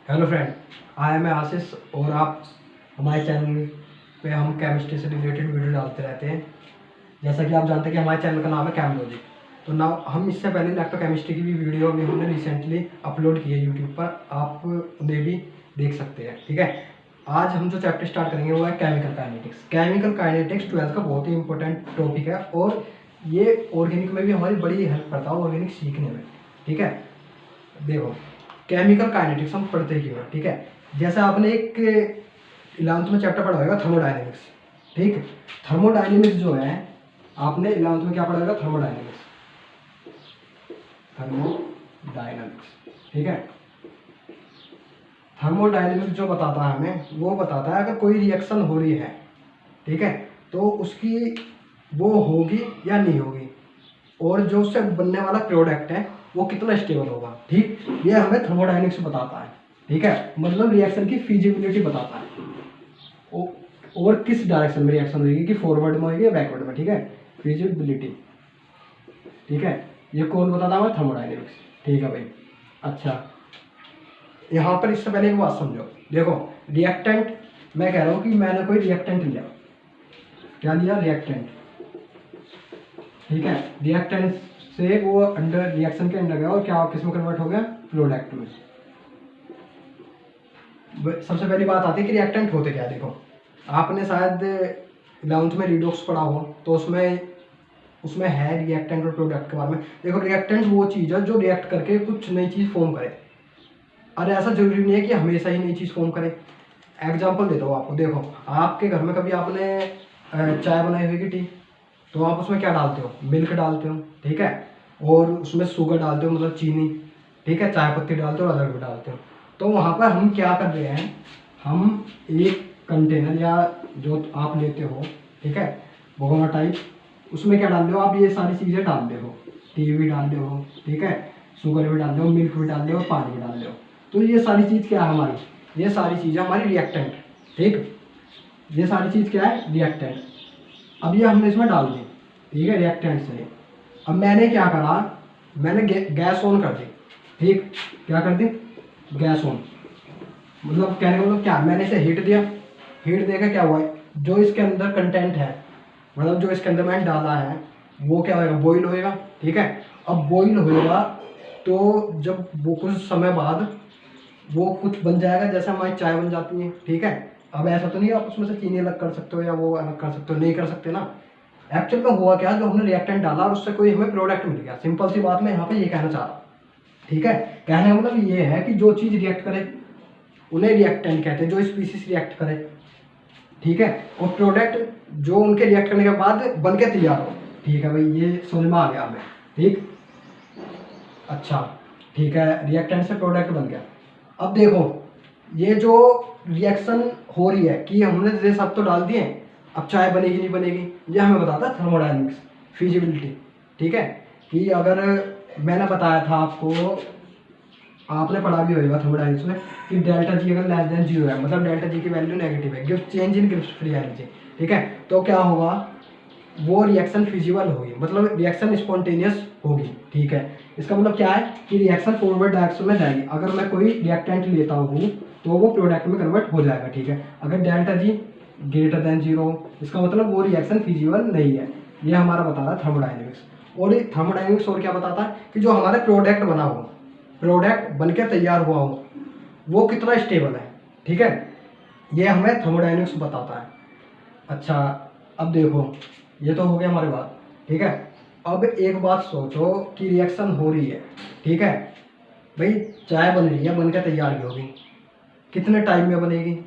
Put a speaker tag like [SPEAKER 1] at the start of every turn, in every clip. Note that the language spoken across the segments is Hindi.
[SPEAKER 1] हेलो फ्रेंड, आई एम आशीष और आप हमारे चैनल पे हम केमिस्ट्री से रिलेटेड वीडियो डालते रहते हैं। जैसा कि आप जानते हैं कि हमारे चैनल का नाम है केमलॉजी। तो ना हम इससे पहले इलेक्ट्रोकेमिस्ट्री की भी वीडियो भी हमने रिसेंटली अपलोड की है यूट्यूब पर, आप उन्हें भी देख सकते हैं। ठीक है, आज हम जो चैप्टर स्टार्ट करेंगे वो है chemical kinetics. Chemical kinetics 12th का बहुत ही इंपॉर्टेंट टॉपिक है और ये ऑर्गेनिक में भी हमारी बड़ी हेल्प करता है, ऑर्गेनिक सीखने में। ठीक है, देखो केमिकल काइनेटिक्स हम पढ़ते क्यों हैं। ठीक है, जैसे आपने एक 11th में चैप्टर पढ़ा होगा थर्मोडायनेमिक्स। ठीक, थर्मोडायनेमिक्स जो है आपने 11th में क्या पढ़ा होगा, थर्मोडायनेमिक्स। थर्मोडायनेमिक्स ठीक है, थर्मोडायनेमिक्स जो बताता है हमें वो बताता है अगर कोई रिएक्शन हो रही है, ठीक है, तो उसकी वो होगी या नहीं होगी, और जो उससे बनने वाला प्रोडक्ट है वो कितना स्टेबल होगा। ठीक, ये हमें थर्मोडायनेमिक्स बताता है। ठीक है, मतलब रिएक्शन की फिजिबिलिटी बताता है और किस डायरेक्शन में रिएक्शन होगी, कि फॉरवर्ड में होगी या बैकवर्ड में। ठीक है, फिजिबिलिटी। ठीक है, ये कौन बताता है, थर्मोडायनेमिक्स। ठीक है भाई। अच्छा, यहाँ पर इससे पहले एक बात समझो। देखो रिएक्टेंट, मैं कह रहा हूँ कि मैंने कोई रिएक्टेंट लिया, क्या लिया, रिएक्टेंट। ठीक है, रिएक्टेंट से वो अंडर रिएक्शन के अंदर गया और क्या किस में कन्वर्ट हो गया, प्रोडक्ट में। सबसे पहली बात आती है कि रिएक्टेंट होते क्या। देखो आपने शायद 11th में रिडॉक्स पढ़ा हो, तो उसमें उसमें है रिएक्टेंट और प्रोडक्ट के बारे में। देखो रिएक्टेंट वो चीज़ है जो रिएक्ट करके कुछ नई चीज़ फॉर्म करे। अरे ऐसा जरूरी नहीं है कि हमेशा ही नई चीज़ फॉर्म करे। एग्जाम्पल देता हूँ आपको। देखो आपके घर में कभी आपने चाय बनाई हुई टी, तो आप उसमें क्या डालते हो, मिल्क डालते हो। ठीक है, और उसमें शुगर डालते हो, मतलब चीनी। ठीक है, चाय पत्ती डालते हो, अदरक भी डालते हो। तो वहाँ पर हम क्या कर रहे हैं, हम एक कंटेनर या जो आप लेते हो, ठीक है, भगोना टाइप, उसमें क्या डाल रहे हो आप, ये सारी चीज़ें डाल रहे हो। टी भी डाल रहे हो, ठीक है, शुगर भी डाल रहे हो, मिल्क भी डाल रहे हो, पानी भी डाल रहे हो। तो ये सारी चीज़ क्या है हमारी, ये सारी चीज़ें हमारी रिएक्टेंट। ठीक, ये सारी चीज़ क्या है, रिएक्टेंट। अब ये हमने इसमें डाल दी, ठीक है, रिएक्टेंट से। अब मैंने क्या करा, मैंने गैस ऑन कर दी। ठीक, क्या कर दी, गैस ऑन। मतलब कहने का मतलब क्या, मैंने इसे हीट दिया। हीट देकर क्या हुआ, जो इसके अंदर कंटेंट है, मतलब जो इसके अंदर मैंने डाला है वो क्या होएगा, बॉईल होएगा। ठीक है, अब बॉईल होएगा तो जब वो कुछ समय बाद वो कुछ बन जाएगा, जैसे हमारी चाय बन जाती है। ठीक है, अब ऐसा तो नहीं आप उसमें से चीनी अलग कर सकते हो या वो अलग कर सकते हो, नहीं कर सकते ना। एक्चुअल में हुआ क्या, जो हमने रिएक्टेंट डाला और उससे कोई हमें प्रोडक्ट मिल गया। सिंपल सी बात मैं यहाँ पे ये कहना चाह रहा हूँ। ठीक है, कहने का मतलब ये है कि जो चीज़ रिएक्ट करे उन्हें रिएक्टेंट कहते हैं, जो स्पीसीज रिएक्ट करे। ठीक है, और प्रोडक्ट जो उनके रिएक्ट करने के बाद बन के तैयार हो। ठीक है भाई, ये समझ में आ गया हमें। ठीक, अच्छा, ठीक है, रिएक्टेंट से प्रोडक्ट बन गया। अब देखो ये जो रिएक्शन हो रही है कि हमने ये सब तो डाल दिए, अब चाय बनेगी नहीं बनेगी, ये हमें बताता है थर्मोडायनेमिक्स, फिजिबिलिटी। ठीक है, कि अगर मैंने बताया था आपको, आपने पढ़ा भी होगा थर्मोडायनेमिक्स में, कि डेल्टा जी अगर लेस देन 0 है, मतलब डेल्टा जी की वैल्यू नेगेटिव है, gives change in gives free energy. ठीक है, तो क्या होगा, वो रिएक्शन फिजिबल होगी, मतलब रिएक्शन स्पॉन्टेनियस होगी। ठीक है, इसका मतलब क्या है कि रिएक्शन फॉरवर्ड डायरेक्शन में जाएगी। अगर मैं कोई रिएक्टेंट लेता हूँ तो वो प्रोडक्ट में कन्वर्ट हो जाएगा। ठीक है, अगर डेल्टा जी ग्रेटर देन 0, इसका मतलब वो रिएक्शन फिजिबल नहीं है। ये हमारा बता रहा है थर्मोडायनेमिक्स। और ये थर्मोडायनेमिक्स और क्या बताता है कि जो हमारा प्रोडक्ट बना हो, प्रोडक्ट बन के तैयार हुआ हो, वो कितना स्टेबल है। ठीक है, ये हमें थर्मोडायनेमिक्स बताता है। अच्छा, अब देखो ये तो हो गया हमारे बात। ठीक है, अब एक बात सोचो कि रिएक्शन हो रही है। ठीक है भाई, चाय बन रही है, बनकर तैयार भी होगी, कितने टाइम में बनेगी,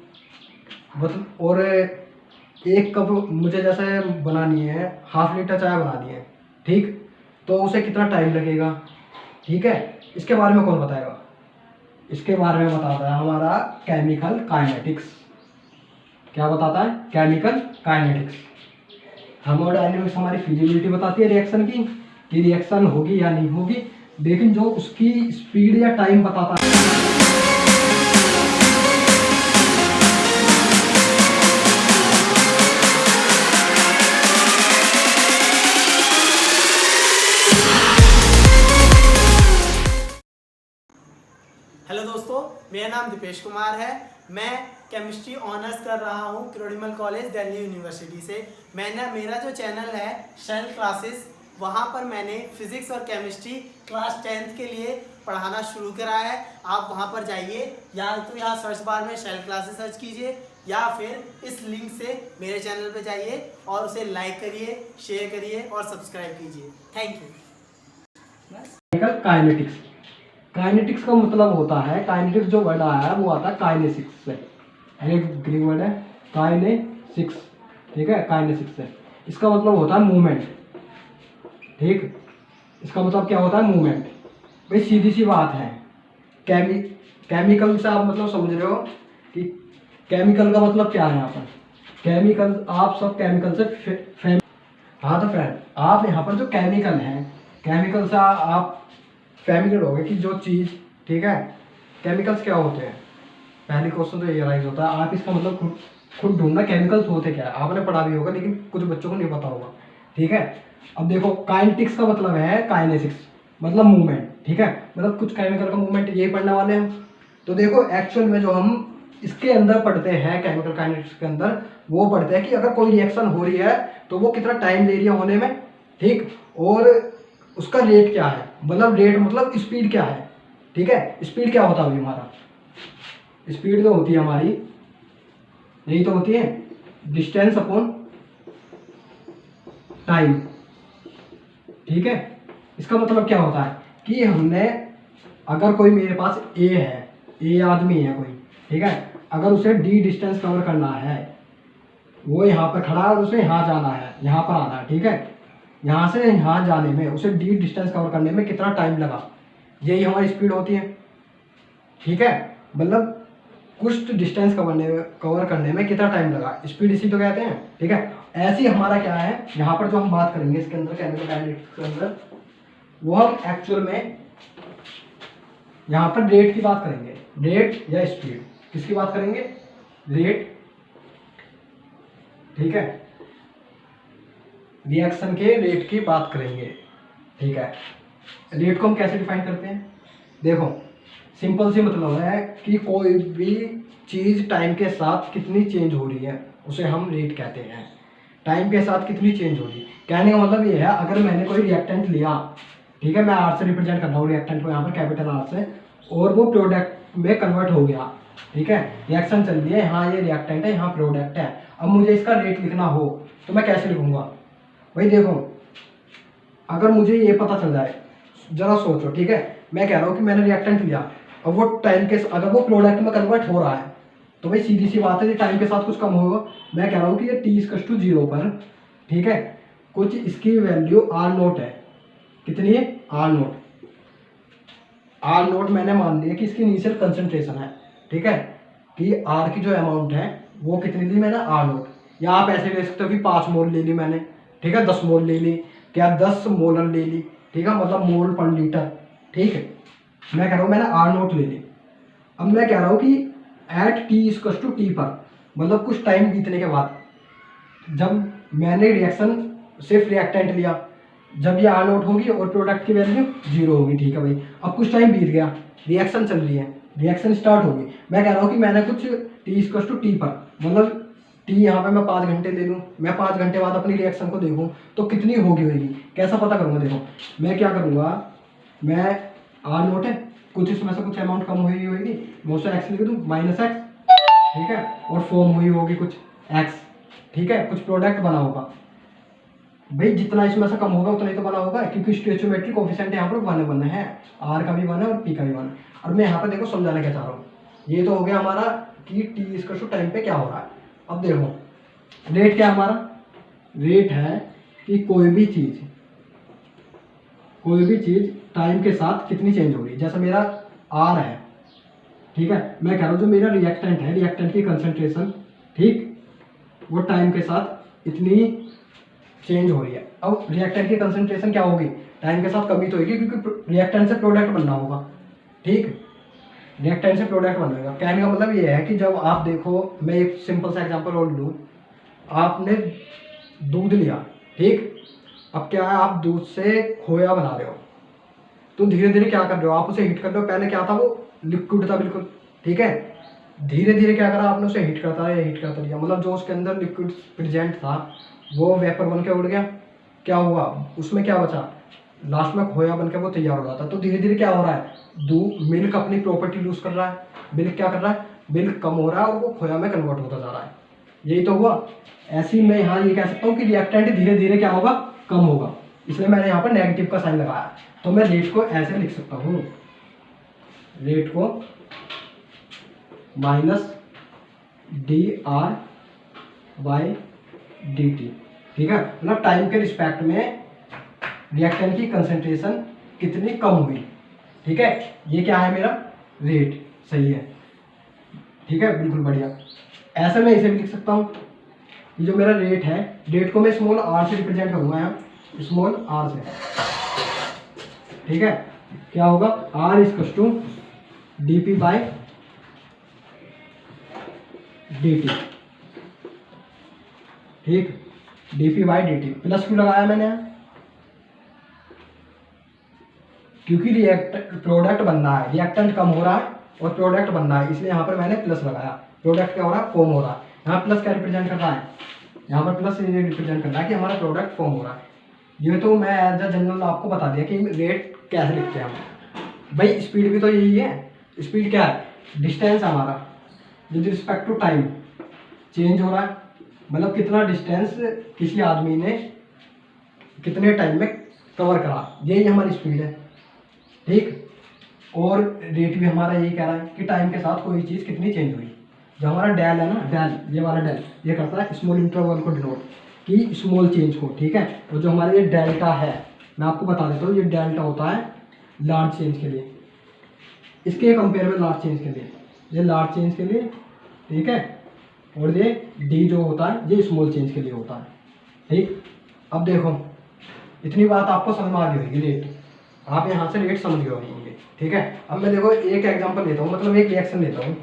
[SPEAKER 1] मतलब, और एक कप मुझे जैसे बनानी है, ½ लीटर चाय बनानी है। ठीक, तो उसे कितना टाइम लगेगा। ठीक है, इसके बारे में कौन बताएगा, इसके बारे में बताता है हमारा केमिकल काइनेटिक्स। क्या बताता है, केमिकल काइनेटिक्स। थर्मोडायनेमिक्स हमारी फिजिबिलिटी बताती है रिएक्शन की, कि रिएक्शन होगी या नहीं होगी, लेकिन जो उसकी स्पीड या टाइम बताता है।
[SPEAKER 2] हेलो दोस्तों, मेरा नाम दीपेश कुमार है। मैं केमिस्ट्री ऑनर्स कर रहा हूँ क्रोडिमल कॉलेज दिल्ली यूनिवर्सिटी से। मेरा जो चैनल है शेल क्लासेस, वहाँ पर मैंने फिजिक्स और केमिस्ट्री क्लास 10th के लिए पढ़ाना शुरू करा है। आप वहाँ पर जाइए, या तो यहाँ सर्च बार में शेल क्लासेस सर्च कीजिए, या फिर इस लिंक से मेरे चैनल पे जाइए और उसे लाइक करिए, शेयर करिए और सब्सक्राइब कीजिए। Thank you.
[SPEAKER 1] काइनेटिक्स, काइनेटिक्स का मतलब होता है, काइनेटिक्स जो वर्ड आया है वो आता है काइनेसिक्स से, एक ग्रीक वर्ड है काइनेसिक्स, ठीक है, काइनेसिक्स से। इसका मतलब होता है मूवमेंट, ठीक, इसका मतलब क्या होता है मूवमेंट। भाई सीधी सी बात है, केमिकल से आप मतलब समझ रहे हो कि केमिकल का मतलब क्या है यहाँ पर। केमिकल, आप सब केमिकल से हाँ तो फ्रेंड, आप यहाँ पर जो केमिकल हैं, केमिकल से आप फैमिलियर हो गए कि जो चीज़, ठीक है, केमिकल्स क्या होते हैं। पहली क्वेश्चन तो ये राइज होता है, आप इसका मतलब खुद ढूंढना केमिकल्स होते क्या है। आपने पढ़ा भी होगा लेकिन कुछ बच्चों को नहीं पता होगा, ठीक है। अब देखो काइनेटिक्स का मतलब है काइनेसिक्स, मतलब मूवमेंट, ठीक है, मतलब कुछ केमिकल का मूवमेंट, यही पढ़ने वाले हैं हम। तो देखो एक्चुअल में जो हम इसके अंदर पढ़ते हैं केमिकल काइनेटिक्स के अंदर, वो पढ़ते हैं कि अगर कोई रिएक्शन हो रही है तो वो कितना टाइम ले रही है होने में, ठीक, और उसका रेट क्या है, मतलब रेट मतलब स्पीड क्या है, ठीक है। स्पीड क्या होता है अभी हमारा, स्पीड तो होती है हमारी, यही तो होती है डिस्टेंस अपॉन टाइम, ठीक है। इसका मतलब क्या होता है कि हमने, अगर कोई मेरे पास ए है, ए आदमी है कोई, ठीक है, अगर उसे डी डिस्टेंस कवर करना है, वो यहाँ पर खड़ा है और उसे यहाँ जाना है, यहाँ पर आना है, ठीक है, यहाँ से यहाँ जाने में उसे डी डिस्टेंस कवर करने में कितना टाइम लगा, यही हमारी स्पीड होती है, ठीक है। मतलब कुछ डिस्टेंस कवर करने में कितना टाइम लगा, स्पीड इसी तो कहते हैं, ठीक है। ऐसे ही हमारा क्या है, यहाँ पर जो हम बात करेंगे इसके अंदर केमिकल काइनेटिक्स के अंदर, वो हम एक्चुअल में यहाँ पर रेट की बात करेंगे, रेट या स्पीड, किसकी बात करेंगे, रेट, ठीक है, रिएक्शन के रेट की बात करेंगे, ठीक है। रेट को हम कैसे डिफाइन करते हैं, देखो सिंपल सी मतलब है कि कोई भी चीज़ टाइम के साथ कितनी चेंज हो रही है उसे हम रेट कहते हैं। टाइम के साथ कितनी चेंज हो रही है, कहने का मतलब ये है, अगर मैंने कोई रिएक्टेंट लिया, ठीक है, मैं आर से रिप्रेजेंट कर रहा हूँ रिएक्टेंट को यहाँ पर कैपिटल आर से, और वो प्रोडक्ट में कन्वर्ट हो गया, ठीक है, रिएक्शन चल रही है, यहाँ ये रिएक्टेंट है, यहाँ प्रोडक्ट है। अब मुझे इसका रेट लिखना हो तो मैं कैसे लिखूंगा, भाई देखो, अगर मुझे ये पता चल जाए, जरा सोचो, ठीक है, मैं कह रहा हूँ कि मैंने रिएक्टेंट लिया, अब वो टाइम के, अगर वो प्रोडक्ट में कन्वर्ट हो रहा है तो भाई सीधी सी बात है, टाइम के साथ कुछ कम होगा। मैं कह रहा हूँ कि ये t=0 पर, ठीक है, कुछ इसकी वैल्यू r0 है, कितनी है, r0, r0 मैंने मान लिया कि इसकी इनिशियल कंसंट्रेशन है, ठीक है, कि r की जो अमाउंट है वो कितनी ली मैंने, r0, या आप ऐसे ले सकते हो कि 5 मोल ले ली मैंने, ठीक है, 10 मोल ले ली, क्या 10 मोलर ले ली, ठीक है, मतलब मोल पर लीटर, ठीक है। मैं कह रहा हूँ मैंने r0 ले ली। अब मैं कह रहा हूँ कि एट t=t पर, मतलब कुछ टाइम बीतने के बाद, जब मैंने रिएक्शन सिर्फ रिएक्टेंट लिया, जब ये r0 होगी और प्रोडक्ट की वैल्यू 0 होगी, ठीक है भाई। अब कुछ टाइम बीत गया, रिएक्शन चल रही है, रिएक्शन स्टार्ट होगी, मैं कह रहा हूँ कि मैंने कुछ t=t पर, मतलब t यहाँ पे मैं 5 घंटे ले लूँ, मैं 5 घंटे बाद अपनी रिएक्शन को देखूँ तो कितनी होगी, कैसा पता करूँगा, देखो मैं क्या करूँगा, मैं r0 है, कुछ इसमें से कुछ अमाउंट कम हुई होगी, मैं उसे x लिख दूँ, -x, ठीक है, और फॉर्म हुई होगी कुछ x, ठीक है, कुछ प्रोडक्ट बना होगा, भाई जितना इसमें से कम होगा उतना ही तो बना होगा, क्योंकि स्टोइचोमेट्रिक कोफिशिएंट यहाँ पर 1 है, r का भी 1 है और p का भी 1 है। और मैं यहाँ पर देखो समझाना क्या चाह रहा हूँ, ये तो हो गया हमारा कि t टाइम पे क्या हो रहा है। अब देखो रेट क्या है हमारा, रेट है कि कोई भी चीज़ टाइम के साथ कितनी चेंज हो रही है। जैसे मेरा R है, ठीक है, मैं कह रहा हूँ जो मेरा रिएक्टेंट है, रिएक्टेंट की कंसंट्रेशन, ठीक, वो टाइम के साथ इतनी चेंज हो रही है। अब रिएक्टेंट की कंसंट्रेशन क्या होगी, टाइम के साथ कमी तो होगी, क्योंकि रिएक्टेंट से प्रोडक्ट बनना होगा, ठीक, रिएक्टेंट से प्रोडक्ट बनेगा। कहने का मतलब ये है कि जब आप देखो, मैं एक सिंपल सा एग्जांपल और लूँ, आपने दूध लिया, ठीक, अब क्या है, आप दूध से खोया बना रहे हो, तो धीरे धीरे क्या कर रहे हो, आप उसे हीट कर रहे हो, पहले क्या था, वो लिक्विड था बिल्कुल, ठीक है। धीरे धीरे क्या करा आपने, उसे हीट करता रहा, हीट करता रहा, मतलब जो उसके अंदर लिक्विड प्रेजेंट था वो वेपर बन के उड़ गया। क्या हुआ उसमें, क्या बचा, लास्ट में खोया बन के वो तैयार हो रहा था। तो धीरे धीरे क्या हो रहा है, मिल्क अपनी प्रॉपर्टी लूज कर रहा है, मिल्क क्या कर रहा है, मिल्क कम हो रहा है और वो खोया में कन्वर्ट होता जा रहा है। यही तो हुआ। ऐसे ही मैं यहाँ ये कह सकता हूँ कि रिएक्टेंट धीरे धीरे क्या होगा, कम होगा, इसलिए मैंने यहाँ पर नेगेटिव का साइन लगाया। तो मैं रेट को ऐसे लिख सकता हूँ, रेट को minus D R by D T, ठीक है। मतलब टाइम के रिस्पेक्ट में रिएक्टेंट की कंसंट्रेशन कितनी कम हुई, ठीक है। ये क्या है मेरा रेट, सही है, ठीक है, बिल्कुल बढ़िया। ऐसे मैं इसे भी लिख सकता हूँ, ये जो मेरा रेट है, रेट को मैं स्मॉल आर से रिप्रेजेंट करूँगा यहाँ, स्मॉल आर से, ठीक है। क्या होगा, R is two d p by D T, ठीक, d p by D t. Plus क्यों लगाया मैंने यहाँ, क्योंकि प्रोडक्ट बन रहा है, रिएक्टेंट कम हो रहा है और प्रोडक्ट बन रहा है, इसलिए यहाँ पर मैंने प्लस लगाया। प्रोडक्ट क्या हो रहा है, फॉर्म हो रहा है। यहाँ प्लस क्या रिप्रेजेंट कर रहा है, यहाँ पर प्लस ये रिप्रेजेंट कर रहा है कि हमारा प्रोडक्ट फॉर्म हो रहा है। ये तो मैं एज अ जनरल आपको बता दिया कि रेट कैसे लिखते हैं हम। भाई स्पीड भी तो यही है, स्पीड क्या है, डिस्टेंस हमारा with respect to time change हो रहा है, मतलब कितना डिस्टेंस किसी आदमी ने कितने टाइम में कवर करा, यही हमारी स्पीड है, ठीक। और रेट भी हमारा यही कह रहा है कि टाइम के साथ कोई चीज़ कितनी चेंज हुई। जो हमारा डेल है ना, डेल, ये वाला डेल, ये करता है स्मॉल इंटरवल को डिनोट कि स्मॉल चेंज को, ठीक है। और जो हमारा ये डेल्टा है, मैं आपको बता देता हूँ, ये डेल्टा होता है लार्ज चेंज के लिए, इसके कंपेयर में लार्ज चेंज के लिए, ये लार्ज चेंज के लिए, ठीक है। और ये डी जो होता है ये स्मॉल चेंज के लिए होता है, ठीक। अब देखो इतनी बात आपको समझ में आ गई होगी, रेट आप यहाँ से रेट समझ गए होंगे, ठीक है। अब मैं देखो एक एग्जांपल लेता हूँ, मतलब एक रिएक्शन लेता हूँ।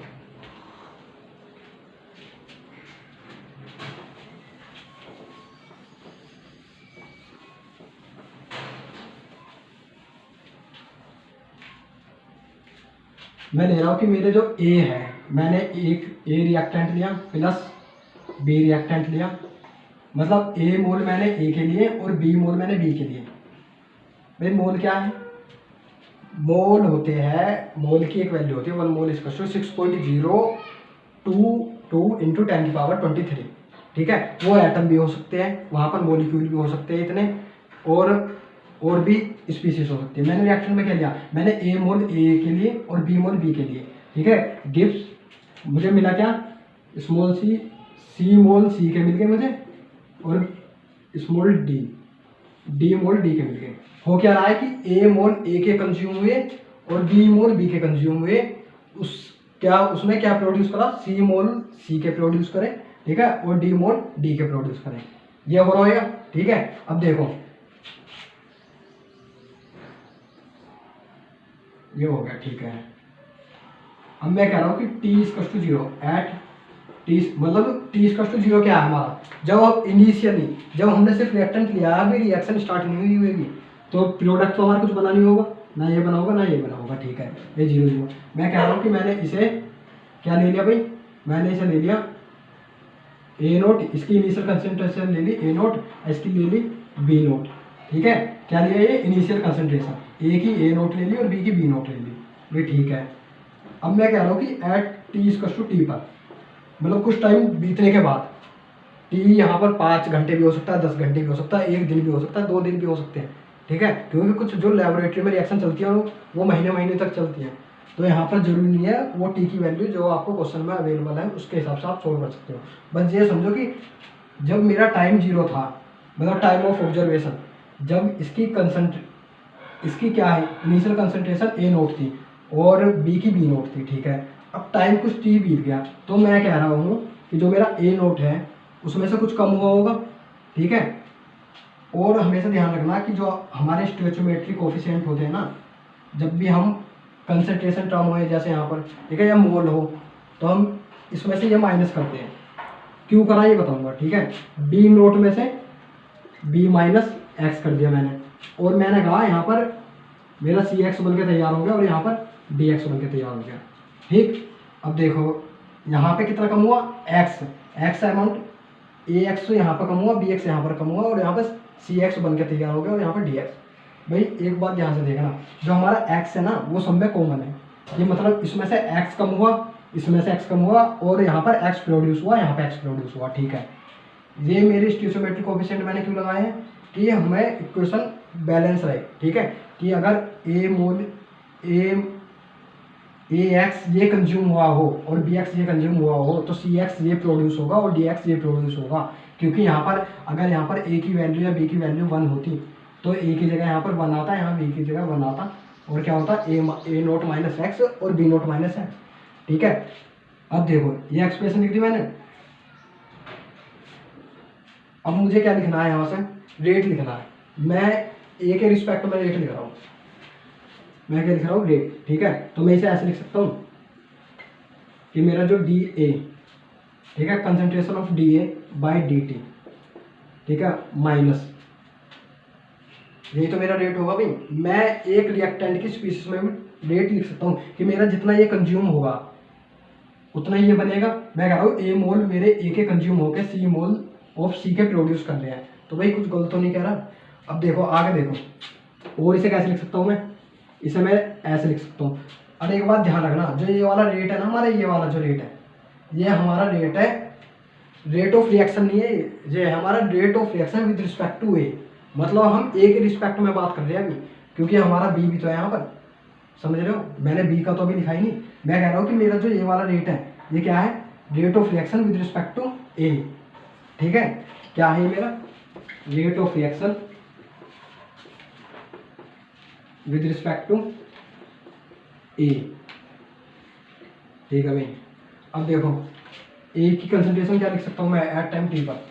[SPEAKER 1] मैं ले रहा हूँ कि मेरे जो ए है, मैंने एक ए रिएक्टेंट लिया प्लस बी रिएक्टेंट लिया, मतलब ए मोल मैंने ए के लिए और बी मोल मैंने बी के लिए। भाई मोल क्या है, मोल होते हैं, मोल की एक वैल्यू होती है 1 मोल इज 6.022 इंटू 10⁻23, ठीक है। वो एटम भी हो सकते हैं, वहाँ पर मोलिक्यूल भी हो सकते हैं इतने, और भी स्पीसीज हो सकती है। मैंने रिएक्शन में क्या लिया, मैंने ए मोल ए के लिए और बी मोल बी के लिए, ठीक है। गिव्स मुझे मिला क्या, स्मॉल सी, सी मोल सी के मिल गए मुझे, और स्मॉल डी, डी मोल डी के मिल गए। हो क्या रहा है कि ए मोल ए के कंज्यूम हुए और बी मोल बी के कंज्यूम हुए, उसमें क्या प्रोड्यूस करा, सी मोल सी के प्रोड्यूस करे, ठीक है, और डी मोल डी के प्रोड्यूस करे। ये हो रहा है, ठीक है। अब देखो ये हो गया, ठीक है। अब मैं कह रहा हूँ कि t equal to 0 at T, मतलब t इक्वल टू 0 क्या है हमारा, जब इनिशियली जब हमने सिर्फ रिएक्टेंट लिया, अभी रिएक्शन स्टार्ट नहीं हुई होगी, तो प्रोडक्ट तो हमारा कुछ बना नहीं होगा, ना ये बना होगा ना ये बना होगा, ठीक है। ये 0 0। मैं कह रहा हूँ कि मैंने इसे क्या ले लिया भाई, मैंने इसे ले लिया ए नोट, इसकी इनिशियल कंसंट्रेशन ले ली ए नोट, इसकी ले ली बी नोट, ठीक है। क्या लिया, ये इनिशियल कंसंट्रेशन, ए की ए नोट ले ली और बी की बी नोट ले ली, ये ठीक है। अब मैं कह रहा हूँ कि at T equal to T पर, मतलब कुछ टाइम बीतने के बाद, टी यहाँ पर 5 घंटे भी हो सकता है, 10 घंटे भी हो सकता है, 1 दिन भी हो सकता है, 2 दिन भी हो सकते हैं, ठीक है। क्योंकि कुछ जो लेबोरेटरी में रिएक्शन चलती है वो महीने महीने तक चलती है, तो यहाँ पर जरूरी नहीं है वो टी की वैल्यू जो आपको क्वेश्चन में अवेलेबल है उसके हिसाब से आप सोल्व कर सकते हो। बस ये समझो कि जब मेरा टाइम 0 था, मतलब टाइम ऑफ ऑब्जर्वेशन, जब इसकी क्या है, इनिशियल कंसंट्रेशन ए नोट थी और बी की बी नोट थी, ठीक है। अब टाइम कुछ टी बीत गया, तो मैं कह रहा हूँ कि जो मेरा ए नोट है उसमें से कुछ कम हुआ होगा, ठीक है। और हमेशा ध्यान रखना कि जो हमारे स्टोइचियोमेट्री कोफिशिएंट होते हैं ना, जब भी हम कंसंट्रेशन टर्म हो जैसे यहाँ पर, ठीक है, या मोल हो, तो हम इसमें से ये माइनस करते हैं। क्यों करा ये बताऊंगा, ठीक है। बी नोट में से बी माइनस एक्स कर दिया मैंने, और मैंने कहा यहाँ पर मेरा सी एक्स बन के तैयार हो गया और यहाँ पर डी एक्स बन के तैयार हो गया, ठीक। अब देखो यहाँ पे कितना कम हुआ, एक्स अमाउंट, ए एक्स तो यहाँ पर कम हुआ, बी एक्स यहाँ पर कम हुआ, और यहाँ पर सी एक्स बन के तैयार हो गया, और यहाँ पर डी एक्स। भाई एक बात ध्यान से देखना, जो हमारा एक्स है ना वो सब में कॉमन है, ये मतलब इसमें से एक्स कम हुआ, इसमें से एक्स कम हुआ, और यहाँ पर एक्स प्रोड्यूस हुआ, यहाँ पर एक्स प्रोड्यूस हुआ, ठीक है। ये मेरे स्टियोमेट्रिक कोएफिशिएंट मैंने क्यों लगाए हैं कि हमें इक्वेशन बैलेंस रहे, ठीक है। कि अगर ए मोल ए एक्स ये कंज्यूम हुआ हो और बी एक्स ये कंज्यूम हुआ हो, तो सी एक्स ये प्रोड्यूस होगा और डी एक्स ये प्रोड्यूस होगा। क्योंकि यहाँ पर अगर यहाँ पर ए की वैल्यू या बी की वैल्यू 1 होती तो ए की जगह यहाँ पर 1 आता, यहाँ बी की जगह 1 आता, और क्या होता ए नोट माइनस एक्स और बी नोट माइनस एक्स, ठीक है। अब देखो ये एक्सप्रेशन लिख दी मैंने। अब मुझे क्या लिखना है, यहाँ से रेट लिखना है। मैं ए के रिस्पेक्ट में रेट लिख रहा हूँ, मैं क्या लिख रहा हूँ, रेट, ठीक है। तो मैं इसे ऐसे लिख सकता हूँ कि मेरा जो डी ए, ठीक है, concentration of D A by D T, ठीक है, माइनस, यही तो मेरा रेट होगा भाई। मैं एक रिएक्टेंट की स्पीशीज में भी रेट लिख सकता हूँ कि मेरा जितना ये कंज्यूम होगा उतना ही ये बनेगा। मैं कह रहा हूँ ए मोल मेरे ए के कंज्यूम होकर सी मोल ऑफ सी के प्रोड्यूस कर रहे हैं, तो भाई कुछ गलत तो नहीं कह रहा। अब देखो आगे देखो, और इसे कैसे लिख सकता हूँ मैं, इसे मैं ऐसे लिख सकता हूँ। और एक बात ध्यान रखना, जो ये वाला रेट है ना हमारा, ये वाला जो रेट है, ये हमारा रेट है, रेट ऑफ रिएक्शन नहीं है, ये हमारा rate of reaction with respect to A. मतलब हम ए के रिस्पेक्ट में बात कर रहे हैं अभी, क्योंकि हमारा बी भी तो है यहाँ पर, समझ रहे हो। मैंने बी का तो अभी लिखा ही नहीं, मैं कह रहा हूँ कि मेरा जो ये वाला रेट है ये क्या है, rate of reaction with respect to A, ठीक है। क्या है मेरा rate of reaction with respect to A, ठीक है भाई। अब देखो ए की कंसंट्रेशन क्या लिख सकता हूँ मैं एट टाइम टी पर,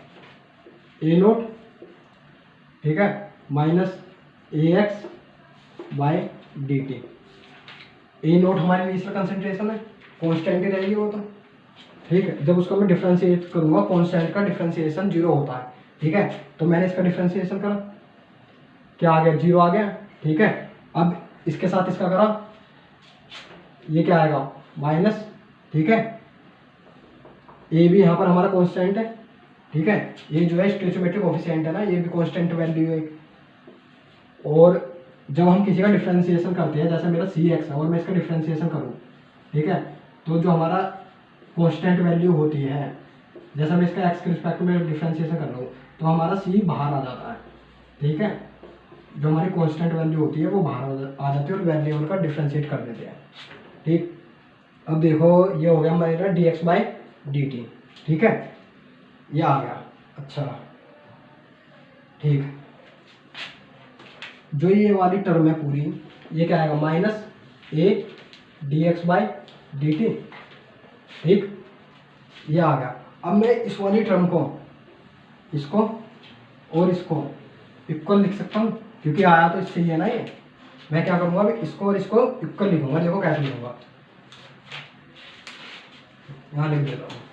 [SPEAKER 1] ए नोट, ठीक है, minus A x by D T. A note हमारी इनिशियल कंसंट्रेशन है, कॉन्स्टेंट ही रहेगी वो तो, ठीक है। जब उसको मैं डिफ्रेंशिएट करूंगा, कॉन्स्टेंट का डिफ्रेंशिएशन 0 होता है, ठीक है। तो मैंने इसका डिफ्रेंशिएशन करा, क्या आ गया, 0 आ गया, ठीक है। अब इसके साथ इसका करा, ये क्या आएगा, माइनस, ठीक है। ए भी यहाँ पर हमारा कांस्टेंट है, ठीक है। ये जो है स्टोइचोमेट्रिक कोएफिशिएंट है ना, ये भी कांस्टेंट वैल्यू है। और जब हम किसी का डिफरेंशिएशन करते हैं, जैसे मेरा सी एक्स है और मैं इसका डिफरेंशिएशन करूँ, ठीक है, तो जो हमारा कांस्टेंट वैल्यू होती है, जैसे मैं इसका एक्स के रिस्पेक्ट में डिफरेंशिएशन कर रहा हूँ, तो हमारा सी बाहर आ जाता है, ठीक है। जो हमारी कांस्टेंट वैल्यू होती है वो बाहर आ जाती है और वेरिएबल का डिफरेंशिएट कर देते हैं, ठीक। अब देखो ये हो गया हमारा d x by D T, ठीक है, ये आ गया, अच्छा, ठीक। जो ये वाली टर्म है पूरी, ये क्या आएगा, minus A D x by D T, ठीक, ये आ गया। अब मैं इस वाली टर्म को, इसको और इसको इक्वल लिख सकता हूँ, क्योंकि आया तो इससे ही है ना ये। मैं क्या करूँगा अभी, इसको और इसको इक्वल लिखूंगा, देखो कैसे लिखूंगा, यहाँ लिख देता हूँ,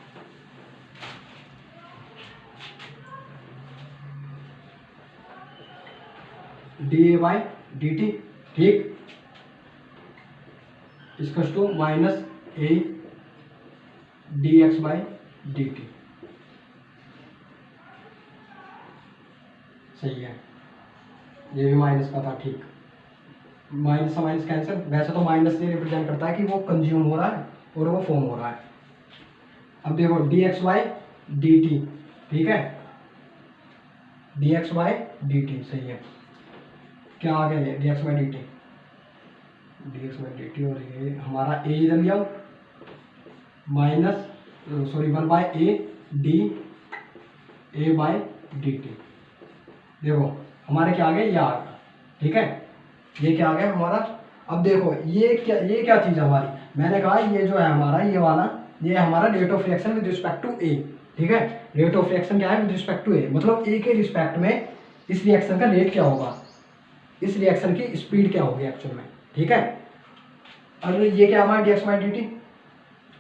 [SPEAKER 1] D A by D T, ठीक, इसका two minus A D x by D T, सही है। ये भी माइनस का था, ठीक, माइनस से माइनस कैंसिल। वैसे तो माइनस से रिप्रेजेंट करता है कि वो कंज्यूम हो रहा है और वो फॉर्म हो रहा है। अब देखो D x by D T, ठीक है, d x by D T, सही है। क्या आ गया, D x by D T, D x by D T, और ये हमारा ए इधर लिया, minus sorry 1 by A D A by D t. देखो हमारे क्या आ गया, ये आ गया, ठीक है, ये क्या आ गया हमारा। अब देखो ये क्या चीज़ है हमारी, मैंने कहा ये जो है हमारा ये वाला, ये हमारा rate of reaction with respect to A, ठीक है। रेट ऑफ रिएक्शन क्या है, विद रिस्पेक्ट टू ए, मतलब ए के रिस्पेक्ट में इस रिएक्शन का रेट क्या होगा, इस रिएक्शन की स्पीड क्या होगी एक्चुअल में, ठीक है। और ये क्या हमारा d x by D t,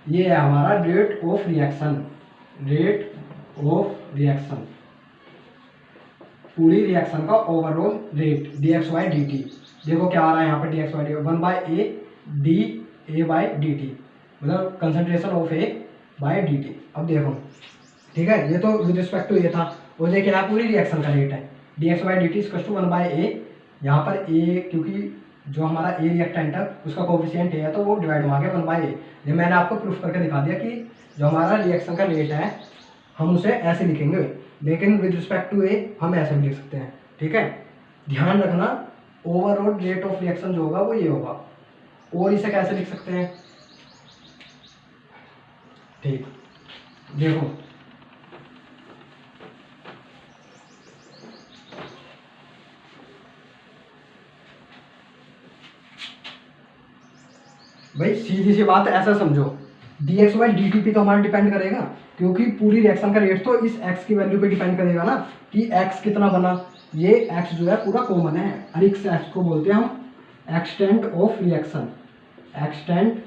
[SPEAKER 1] ये है हमारा rate of reaction, rate of reaction, पूरी रिएक्शन का overall rate d x by D t. देखो क्या आ रहा है यहाँ पर, d x by d 1 by A D A by D t, मतलब concentration of A by d t. अब देखो ठीक है, ये तो विद रिस्पेक्ट टू ए था, और ये क्या है, पूरी रिएक्शन का रेट है d x by D t equal to 1 by A. यहाँ पर ए क्योंकि जो हमारा ए रिएक्टेंट है उसका कोफिशिएंट ए है तो वो डिवाइड में आ गया 1 बाय ए। ये मैंने आपको प्रूफ करके दिखा दिया कि जो हमारा रिएक्शन का रेट है हम उसे ऐसे लिखेंगे, लेकिन विद रिस्पेक्ट टू ए हम ऐसे भी लिख सकते हैं। ठीक है, ध्यान रखना ओवरऑल रेट ऑफ रिएक्शन जो होगा वो ये होगा। और इसे कैसे लिख सकते हैं, ठीक देखो भाई सीधी सी बात ऐसा समझो, D x by D T पे तो हमारा डिपेंड करेगा, क्योंकि पूरी रिएक्शन का रेट तो इस एक्स की वैल्यू पे डिपेंड करेगा ना कि एक्स कितना बना। ये एक्स जो है पूरा कॉमन है, और इस एक्स को बोलते हैं हम extent of reaction, extent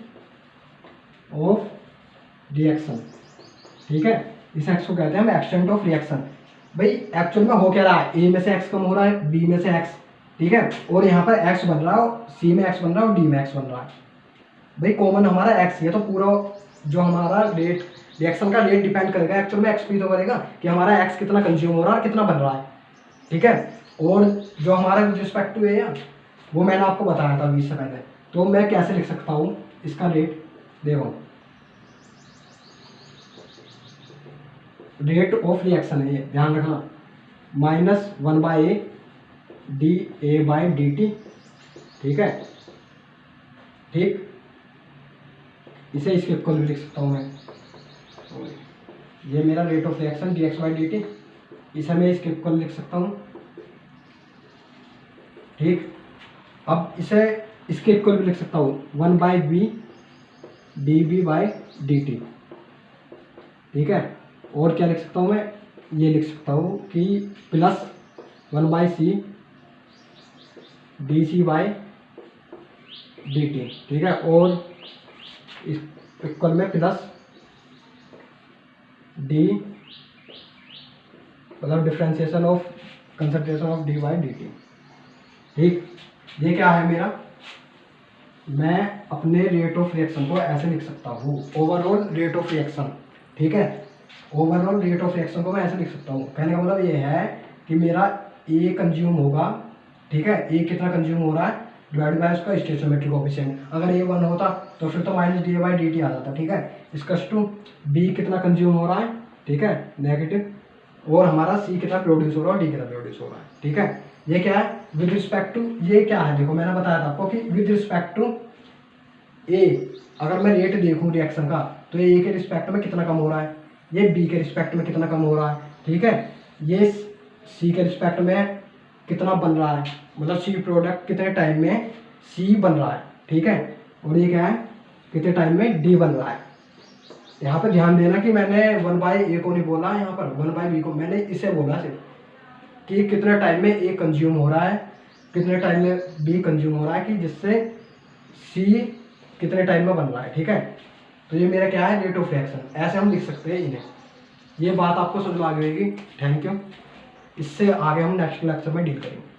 [SPEAKER 1] of reaction. ठीक है, इस एक्स को कहते हैं हम एक्सटेंट ऑफ रिएक्शन। भाई एक्चुअल में हो क्या रहा है, ए में से एक्स कम हो रहा है, बी में से एक्स, ठीक है, और यहाँ पर एक्स बन रहा है, सी में एक्स बन रहा है और डी में एक्स बन रहा है। भाई कॉमन हमारा एक्स ही है, तो पूरा जो हमारा रेट रिएक्शन का रेट डिपेंड करेगा एक्चुअल में एक्स पे तो करेगा कि हमारा एक्स कितना कंज्यूम हो रहा है, कितना बन रहा है। ठीक है, और जो हमारा विद रिस्पेक्ट टू ए है वो मैंने आपको बताया था अभी इससे पहले, तो मैं कैसे लिख सकता हूँ इसका रेट, देखो रेट ऑफ रिएक्शन है ये, ध्यान रखना, minus 1 by A D A by D T. ठीक है, ठीक, इसे इसके इक्वल भी लिख सकता हूँ मैं, ये मेरा rate of reaction D x by D T, इसे मैं इसके इक्वल लिख सकता हूँ। ठीक, अब इसे इसके इक्वल भी लिख सकता हूँ 1 by B D B by D T. ठीक है, और क्या लिख सकता हूँ मैं, ये लिख सकता हूँ कि plus 1 by C D C by D T. ठीक है, और इस इक्वल में प्लस डी मतलब differentiation of concentration of D by D T. ठीक, ये क्या है मेरा, मैं अपने रेट ऑफ रिएक्शन को ऐसे लिख सकता हूँ, ओवरऑल रेट ऑफ रिएक्शन। ठीक है, ओवरऑल रेट ऑफ रिएक्शन को मैं ऐसे लिख सकता हूँ, कहने का मतलब ये है कि मेरा ए कंज्यूम होगा, ठीक है, ए कितना कंज्यूम हो रहा है डिवाइड बाय उसका स्टोइचोमेट्रिक कोएफिशिएंट। अगर ए 1 होता तो फिर तो minus d A by D t आ जाता। ठीक है, इसका टू बी कितना कंज्यूम हो रहा है, ठीक है, नेगेटिव, और हमारा सी कितना प्रोड्यूस हो रहा है और डी कितना प्रोड्यूस हो रहा है। ठीक है, ये क्या है विद रिस्पेक्ट टू, ये क्या है देखो मैंने बताया था आपको कि विद रिस्पेक्ट टू ए अगर मैं रेट देखूँ रिएक्शन का तो ए के रिस्पेक्ट में कितना कम हो रहा है, ये बी के रिस्पेक्ट में कितना कम हो रहा है। ठीक है, ये सी के रिस्पेक्ट में कितना बन रहा है, मतलब सी प्रोडक्ट कितने टाइम में सी बन रहा है। ठीक है, और ये क्या है कितने टाइम में डी बन रहा है। यहाँ पर ध्यान देना कि मैंने 1 बाई ए को नहीं बोला, यहाँ पर 1 बाई बी को मैंने इसे बोला सिर्फ कि कितने टाइम में ए कंज्यूम हो रहा है, कितने टाइम में बी कंज्यूम हो रहा है, कि जिससे सी कितने टाइम में बन रहा है। ठीक है, तो ये मेरा क्या है रेट ऑफ रिएक्शन, ऐसे हम लिख सकते हैं इन्हें। ये बात आपको समझ में आ गई होगी। थैंक यू, इससे आगे हम नेक्स्ट लेक्चर में डील करेंगे।